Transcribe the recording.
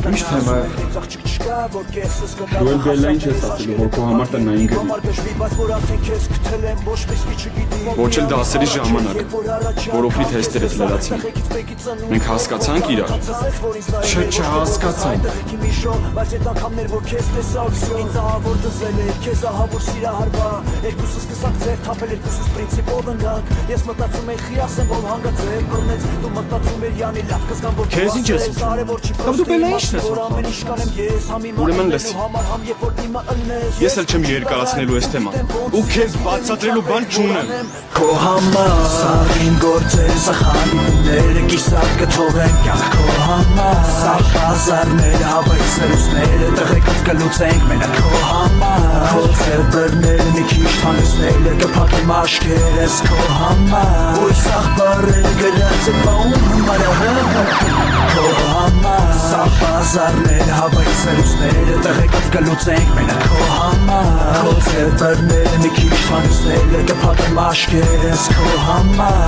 Ինչ թեմա է։ Դու էլ ինչ ես ասելու, որ քո համար տնային գրի։ Ոչ էլ դասերի ժամանակ, որ օգնի թեստերը լրացին։ Մենք հասկացանք իրար։ Չէ, չհասկացանք։ Քեզ ինչ ես ուզում։ Կամ դու բելա ինչն ես ուզում։ Ուրեմն լսի։ Ես էլ չեմ երկարացնելու այս թեման։ Ու քեզ բացատրելու բան չունեմ։ Քո համար սաղին գործեր սխալիները կիսատ կթողեն կյանք քո համար Սաղ հազարներ հավայցրուսները տղեկով կլուծենք մենակ քո համար Քո ծրբերները մի քիչ թանեցները կփակի մաշկերս քո համար Ոյ սաղ բարերը գրած է բաում համար Քո համար Սաղ հազարներ հավայցրուսները տղեկով կլուծենք մենակ քո համար Քո ծրբերները մի քիչ թանեցները կփակի մաշկերս քո համար